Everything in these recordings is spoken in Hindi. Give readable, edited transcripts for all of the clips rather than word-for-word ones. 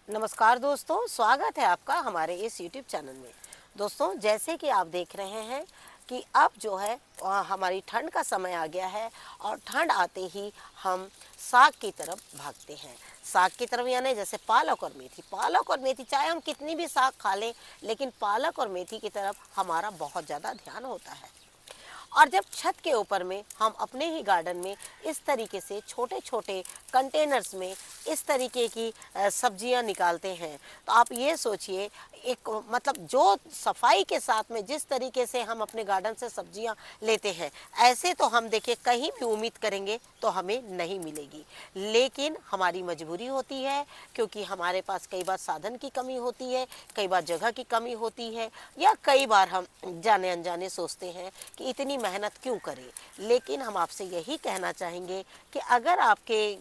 नमस्कार दोस्तों, स्वागत है आपका हमारे इस YouTube चैनल में। दोस्तों, जैसे कि आप देख रहे हैं कि अब जो है हमारी ठंड का समय आ गया है और ठंड आते ही हम साग की तरफ भागते हैं। साग की तरफ यानी जैसे पालक और मेथी चाहे हम कितनी भी साग खा लें, लेकिन पालक और मेथी की तरफ हमारा बहुत ज़्यादा ध्यान होता है। और जब छत के ऊपर में हम अपने ही गार्डन में इस तरीके से छोटे छोटे कंटेनर्स में इस तरीके की सब्जियां निकालते हैं, तो आप ये सोचिए, एक मतलब जो सफाई के साथ में जिस तरीके से हम अपने गार्डन से सब्जियां लेते हैं, ऐसे तो हम देखिए कहीं भी उम्मीद करेंगे तो हमें नहीं मिलेगी। लेकिन हमारी मजबूरी होती है, क्योंकि हमारे पास कई बार साधन की कमी होती है, कई बार जगह की कमी होती है, या कई बार हम जाने अनजाने सोचते हैं कि इतनी मेहनत क्यों करें। लेकिन हम आपसे यही कहना चाहेंगे कि अगर आपके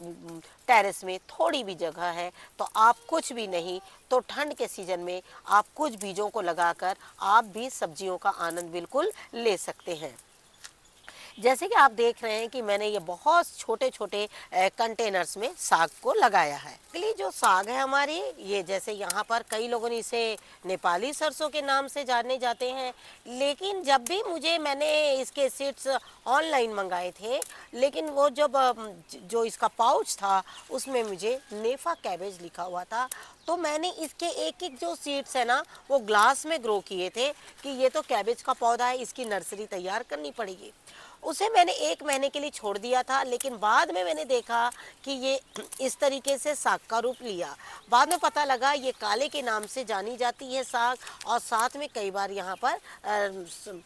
टेरेस में थोड़ी भी जगह है तो आप कुछ भी नहीं तो ठंड के सीज़न में आप कुछ बीजों को लगाकर आप भी सब्जियों का आनंद बिल्कुल ले सकते हैं। जैसे कि आप देख रहे हैं कि मैंने ये बहुत छोटे छोटे कंटेनर्स में साग को लगाया है। ये जो साग है हमारी, ये जैसे यहाँ पर कई लोगों ने इसे नेपाली सरसों के नाम से जाने जाते हैं, लेकिन जब भी मैंने इसके सीड्स ऑनलाइन मंगाए थे, लेकिन वो जब जो इसका पाउच था उसमें मुझे नेफा कैबेज लिखा हुआ था, तो मैंने इसके एक एक जो सीड्स है ना वो ग्लास में ग्रो किए थे कि ये तो कैबेज का पौधा है, इसकी नर्सरी तैयार करनी पड़ेगी। उसे मैंने 1 महीने के लिए छोड़ दिया था, लेकिन बाद में मैंने देखा कि ये इस तरीके से साग का रूप लिया। बाद में पता लगा ये काले के नाम से जानी जाती है साग, और साथ में कई बार यहाँ पर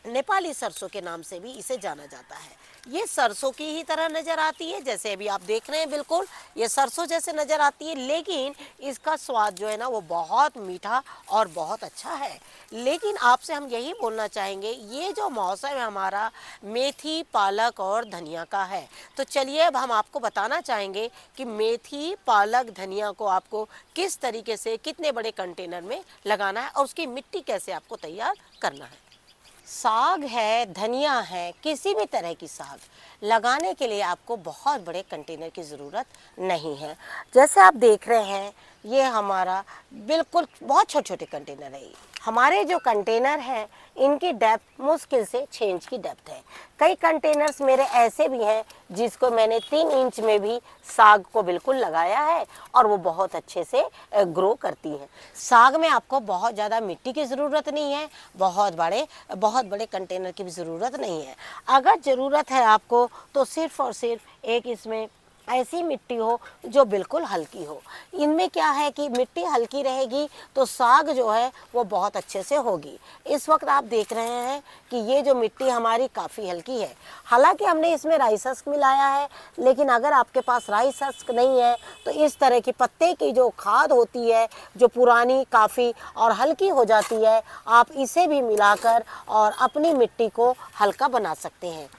नेपाली सरसों के नाम से भी इसे जाना जाता है। ये सरसों की ही तरह नज़र आती है, जैसे अभी आप देख रहे हैं, बिल्कुल ये सरसों जैसे नज़र आती है, लेकिन इसका स्वाद जो है ना वो बहुत मीठा और बहुत अच्छा है। लेकिन आपसे हम यही बोलना चाहेंगे, ये जो मौसम है हमारा मेथी, पालक और धनिया का है, तो चलिए अब हम आपको बताना चाहेंगे कि मेथी, पालक, धनिया को आपको किस तरीके से कितने बड़े कंटेनर में लगाना है और उसकी मिट्टी कैसे आपको तैयार करना है। साग है, धनिया है, किसी भी तरह की साग लगाने के लिए आपको बहुत बड़े कंटेनर की ज़रूरत नहीं है। जैसे आप देख रहे हैं, ये हमारा बिल्कुल बहुत छोटे छोटे कंटेनर है। हमारे जो कंटेनर हैं इनकी डेप्थ मुश्किल से 6 इंच की डेप्थ है। कई कंटेनर्स मेरे ऐसे भी हैं जिसको मैंने 3 इंच में भी साग को बिल्कुल लगाया है और वो बहुत अच्छे से ग्रो करती है। साग में आपको बहुत ज़्यादा मिट्टी की ज़रूरत नहीं है, बहुत बड़े कंटेनर की भी ज़रूरत नहीं है। अगर ज़रूरत है आपको तो सिर्फ़ और सिर्फ एक इसमें ऐसी मिट्टी हो जो बिल्कुल हल्की हो। इनमें क्या है कि मिट्टी हल्की रहेगी तो साग जो है वो बहुत अच्छे से होगी। इस वक्त आप देख रहे हैं कि ये जो मिट्टी हमारी काफ़ी हल्की है। हालांकि हमने इसमें राई हस्क मिलाया है, लेकिन अगर आपके पास राई हस्क नहीं है तो इस तरह की पत्ते की जो खाद होती है, जो पुरानी काफ़ी और हल्की हो जाती है, आप इसे भी मिलाकर और अपनी मिट्टी को हल्का बना सकते हैं।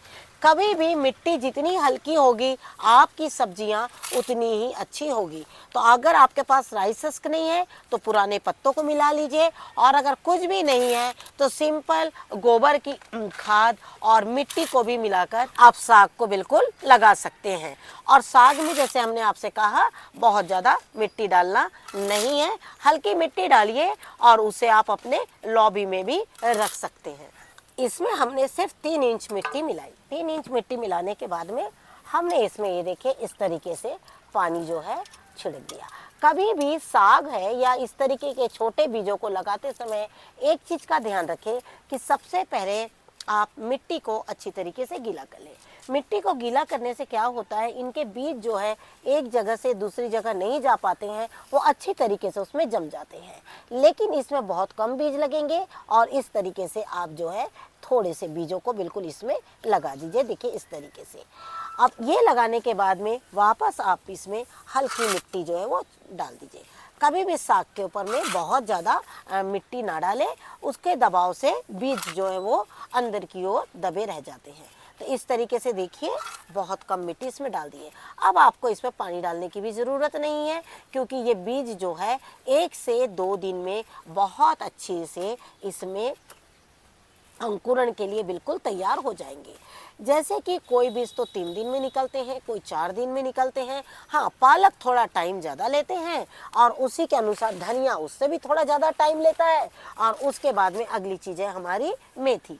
कभी भी मिट्टी जितनी हल्की होगी आपकी सब्जियां उतनी ही अच्छी होगी। तो अगर आपके पास राई हस्क नहीं है तो पुराने पत्तों को मिला लीजिए, और अगर कुछ भी नहीं है तो सिंपल गोबर की खाद और मिट्टी को भी मिलाकर आप साग को बिल्कुल लगा सकते हैं। और साग में जैसे हमने आपसे कहा बहुत ज़्यादा मिट्टी डालना नहीं है, हल्की मिट्टी डालिए और उसे आप अपने लॉबी में भी रख सकते हैं। इसमें हमने सिर्फ 3 इंच मिट्टी मिलाई। 3 इंच मिट्टी मिलाने के बाद में हमने इसमें ये देखिए इस तरीके से पानी जो है छिड़क दिया। कभी भी साग है या इस तरीके के छोटे बीजों को लगाते समय एक चीज़ का ध्यान रखें कि सबसे पहले आप मिट्टी को अच्छी तरीके से गीला कर लें। मिट्टी को गीला करने से क्या होता है, इनके बीज जो है एक जगह से दूसरी जगह नहीं जा पाते हैं, वो अच्छी तरीके से उसमें जम जाते हैं। लेकिन इसमें बहुत कम बीज लगेंगे और इस तरीके से आप जो है थोड़े से बीजों को बिल्कुल इसमें लगा दीजिए। देखिए इस तरीके से अब ये लगाने के बाद में वापस आप इसमें हल्की मिट्टी जो है वो डाल दीजिए। कभी भी साग के ऊपर में बहुत ज़्यादा मिट्टी ना डालें, उसके दबाव से बीज जो है वो अंदर की ओर दबे रह जाते हैं। तो इस तरीके से देखिए बहुत कम मिट्टी इसमें डाल दिए। अब आपको इसमें पानी डालने की भी ज़रूरत नहीं है, क्योंकि ये बीज जो है 1 से 2 दिन में बहुत अच्छे से इसमें अंकुरण के लिए बिल्कुल तैयार हो जाएंगे। जैसे कि कोई बीज तो 3 दिन में निकलते हैं, कोई 4 दिन में निकलते हैं। हाँ, पालक थोड़ा टाइम ज़्यादा लेते हैं और उसी के अनुसार धनिया उससे भी थोड़ा ज़्यादा टाइम लेता है। और उसके बाद में अगली चीज़ है हमारी मेथी।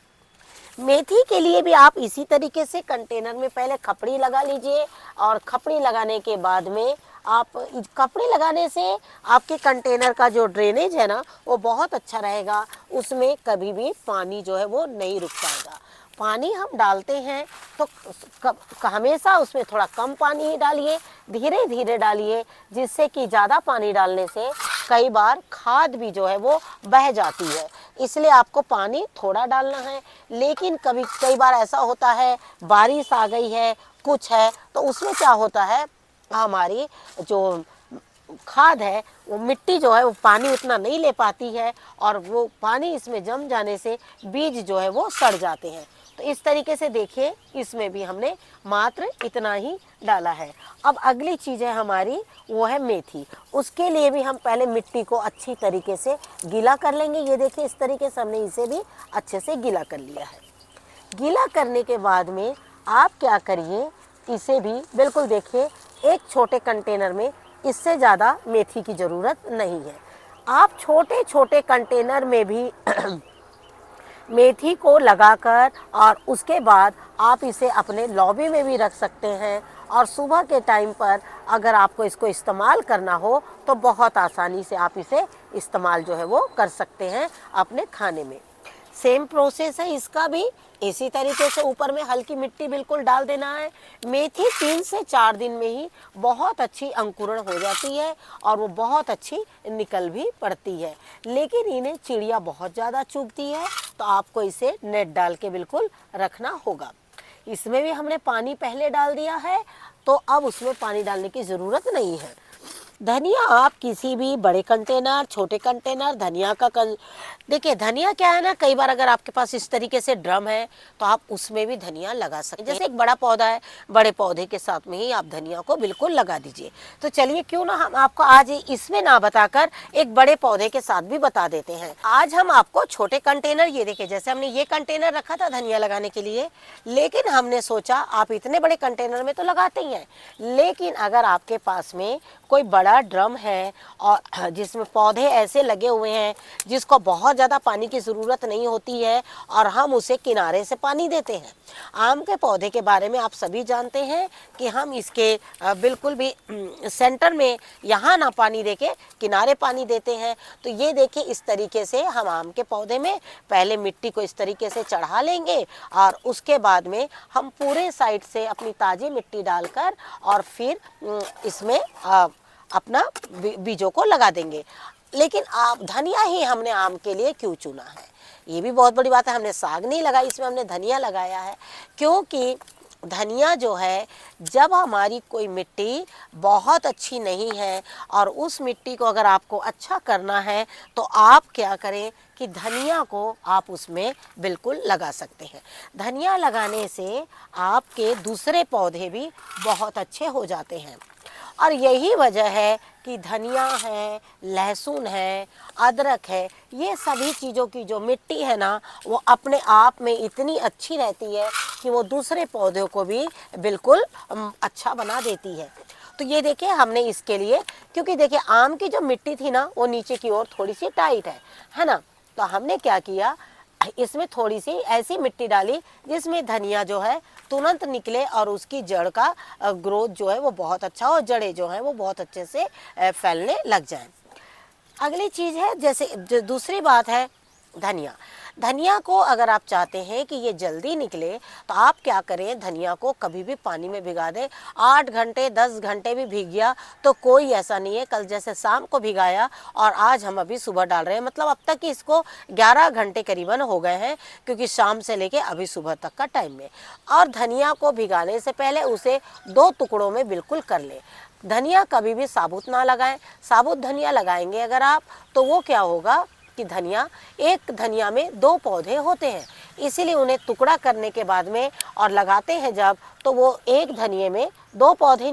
मेथी के लिए भी आप इसी तरीके से कंटेनर में पहले खपड़ी लगा लीजिए और खपड़ी लगाने के बाद में आप खपड़ी लगाने से आपके कंटेनर का जो ड्रेनेज है ना वो बहुत अच्छा रहेगा, उसमें कभी भी पानी जो है वो नहीं रुक पाएगा। पानी हम डालते हैं तो हमेशा उसमें थोड़ा कम पानी ही डालिए, धीरे धीरे डालिए, जिससे कि ज़्यादा पानी डालने से कई बार खाद भी जो है वो बह जाती है, इसलिए आपको पानी थोड़ा डालना है। लेकिन कई बार ऐसा होता है बारिश आ गई है कुछ है तो उसमें क्या होता है, हमारी जो खाद है वो मिट्टी जो है वो पानी उतना नहीं ले पाती है और वो पानी इसमें जम जाने से बीज जो है वो सड़ जाते हैं। तो इस तरीके से देखिए इसमें भी हमने मात्र इतना ही डाला है। अब अगली चीज़ है हमारी वो है मेथी। उसके लिए भी हम पहले मिट्टी को अच्छी तरीके से गीला कर लेंगे। ये देखिए इस तरीके से हमने इसे भी अच्छे से गीला कर लिया है। गीला करने के बाद में आप क्या करिए, इसे भी बिल्कुल देखिए एक छोटे कंटेनर में, इससे ज़्यादा मेथी की ज़रूरत नहीं है। आप छोटे छोटे कंटेनर में भी मेथी को लगाकर और उसके बाद आप इसे अपने लॉबी में भी रख सकते हैं और सुबह के टाइम पर अगर आपको इसको इस्तेमाल करना हो तो बहुत आसानी से आप इसे इस्तेमाल जो है वो कर सकते हैं अपने खाने में। सेम प्रोसेस है इसका भी, इसी तरीके से ऊपर में हल्की मिट्टी बिल्कुल डाल देना है। मेथी 3 से 4 दिन में ही बहुत अच्छी अंकुरण हो जाती है और वो बहुत अच्छी निकल भी पड़ती है, लेकिन इन्हें चिड़िया बहुत ज़्यादा चुभती है तो आपको इसे नेट डाल के बिल्कुल रखना होगा। इसमें भी हमने पानी पहले डाल दिया है तो अब उसमें पानी डालने की ज़रूरत नहीं है। धनिया आप किसी भी बड़े कंटेनर छोटे कंटेनर धनिया का देखिए धनिया क्या है ना, कई बार अगर आपके पास इस तरीके से ड्रम है तो आप उसमें भी धनिया लगा सकते हैं। जैसे एक बड़ा पौधा है, बड़े पौधे के साथ में ही आप धनिया को बिल्कुल लगा दीजिए। तो चलिए क्यों ना हम आपको आज इसमें ना बताकर एक बड़े पौधे के साथ भी बता देते हैं। आज हम आपको छोटे कंटेनर, ये देखिए जैसे हमने ये कंटेनर रखा था धनिया लगाने के लिए, लेकिन हमने सोचा आप इतने बड़े कंटेनर में तो लगाते ही हैं, लेकिन अगर आपके पास में कोई बड़ा ड्रम है और जिसमें पौधे ऐसे लगे हुए हैं जिसको बहुत ज़्यादा पानी की ज़रूरत नहीं होती है और हम उसे किनारे से पानी देते हैं। आम के पौधे के बारे में आप सभी जानते हैं कि हम इसके बिल्कुल भी सेंटर में यहाँ ना पानी देके किनारे पानी देते हैं। तो ये देखिए इस तरीके से हम आम के पौधे में पहले मिट्टी को इस तरीके से चढ़ा लेंगे और उसके बाद में हम पूरे साइड से अपनी ताज़ी मिट्टी डालकर और फिर इसमें अपना बीजों को लगा देंगे। लेकिन आप धनिया ही हमने आम के लिए क्यों चुना है, ये भी बहुत बड़ी बात है। हमने साग नहीं लगाई, इसमें हमने धनिया लगाया है, क्योंकि धनिया जो है जब हमारी कोई मिट्टी बहुत अच्छी नहीं है और उस मिट्टी को अगर आपको अच्छा करना है तो आप क्या करें कि धनिया को आप उसमें बिल्कुल लगा सकते हैं। धनिया लगाने से आपके दूसरे पौधे भी बहुत अच्छे हो जाते हैं। और यही वजह है कि धनिया है, लहसुन है, अदरक है, ये सभी चीज़ों की जो मिट्टी है ना वो अपने आप में इतनी अच्छी रहती है कि वो दूसरे पौधों को भी बिल्कुल अच्छा बना देती है। तो ये देखिए हमने इसके लिए, क्योंकि देखिए आम की जो मिट्टी थी ना वो नीचे की ओर थोड़ी सी टाइट है ना, तो हमने क्या किया, इसमें थोड़ी सी ऐसी मिट्टी डाली जिसमें धनिया जो है तुरंत निकले और उसकी जड़ का ग्रोथ जो है वो बहुत अच्छा हो, जड़ें जो हैं वो बहुत अच्छे से फैलने लग जाएं। अगली चीज़ है, जैसे जो दूसरी बात है धनिया। धनिया को अगर आप चाहते हैं कि ये जल्दी निकले तो आप क्या करें, धनिया को कभी भी पानी में भिगा दें। 8 घंटे 10 घंटे भी भीग गया तो कोई ऐसा नहीं है, कल जैसे शाम को भिगाया और आज हम अभी सुबह डाल रहे हैं, मतलब अब तक इसको 11 घंटे करीबन हो गए हैं, क्योंकि शाम से लेके अभी सुबह तक का टाइम में। और धनिया को भिगाने से पहले उसे 2 टुकड़ों में बिल्कुल कर लें। धनिया कभी भी साबुत ना लगाएं। साबुत धनिया लगाएंगे अगर आप तो वो क्या होगा, कि एक धनिया में 2 पौधे होते हैं, इसीलिए उन्हें टुकड़ा करने के बाद में और लगाते हैं जब, तो वो एक धनिये में 2 पौधे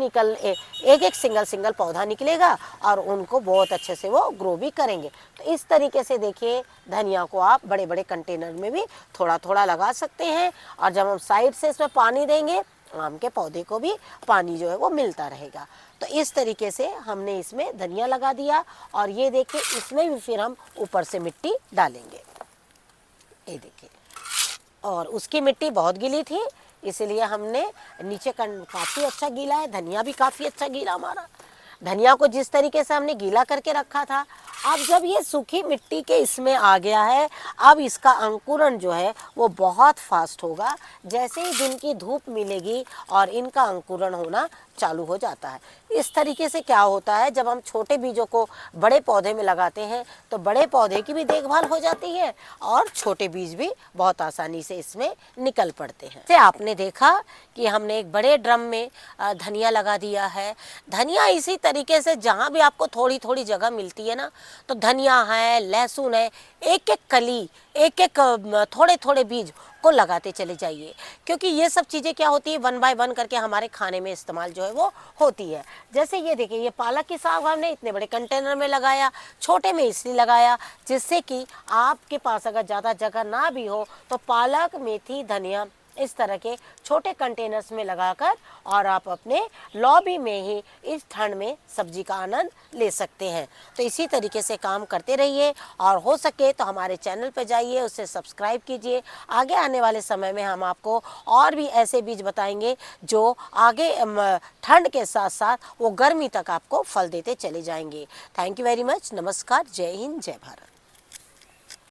एक सिंगल पौधा निकलेगा और उनको बहुत अच्छे से वो ग्रो भी करेंगे। तो इस तरीके से देखिए धनिया को आप बड़े बड़े कंटेनर में भी थोड़ा थोड़ा लगा सकते हैं, और जब हम साइड से इसमें पानी देंगे आम के पौधे को भी पानी जो है वो मिलता रहेगा। तो इस तरीके से हमने इसमें धनिया लगा दिया, और ये देखिए इसमें भी फिर हम ऊपर से मिट्टी डालेंगे, ये देखिए। और उसकी मिट्टी बहुत गीली थी, इसलिए हमने नीचे काफ़ी अच्छा गीला है, धनिया भी काफ़ी अच्छा गीला हमारा। धनिया को जिस तरीके से हमने गीला करके रखा था, अब जब ये सूखी मिट्टी के इसमें आ गया है, अब इसका अंकुरण जो है वो बहुत फास्ट होगा। जैसे ही दिन की धूप मिलेगी और इनका अंकुरण होना चालू हो जाता है। इस तरीके से क्या होता है, जब हम छोटे बीजों को बड़े पौधे में लगाते हैं तो बड़े पौधे की भी देखभाल हो जाती है और छोटे बीज भी बहुत आसानी से इसमें निकल पड़ते हैं। जैसे आपने देखा कि हमने एक बड़े ड्रम में धनिया लगा दिया है। धनिया इसी तरीके से जहाँ भी आपको थोड़ी थोड़ी जगह मिलती है ना, तो धनिया है, लहसुन है, एक एक कली, एक एक थोड़े थोड़े बीज को लगाते चले जाइए, क्योंकि ये सब चीज़ें क्या होती है 1 बाय 1 करके हमारे खाने में इस्तेमाल जो है वो होती है। जैसे ये देखिए, ये पालक की साग हमने इतने बड़े कंटेनर में लगाया, छोटे में इसलिए लगाया जिससे कि आपके पास अगर ज़्यादा जगह ना भी हो तो पालक, मेथी, धनिया इस तरह के छोटे कंटेनर्स में लगाकर और आप अपने लॉबी में ही इस ठंड में सब्जी का आनंद ले सकते हैं। तो इसी तरीके से काम करते रहिए, और हो सके तो हमारे चैनल पर जाइए, उसे सब्सक्राइब कीजिए। आगे आने वाले समय में हम आपको और भी ऐसे बीज बताएंगे जो आगे ठंड के साथ साथ वो गर्मी तक आपको फल देते चले जाएंगे। Thank you very much. नमस्कार। जय हिंद, जय भारत।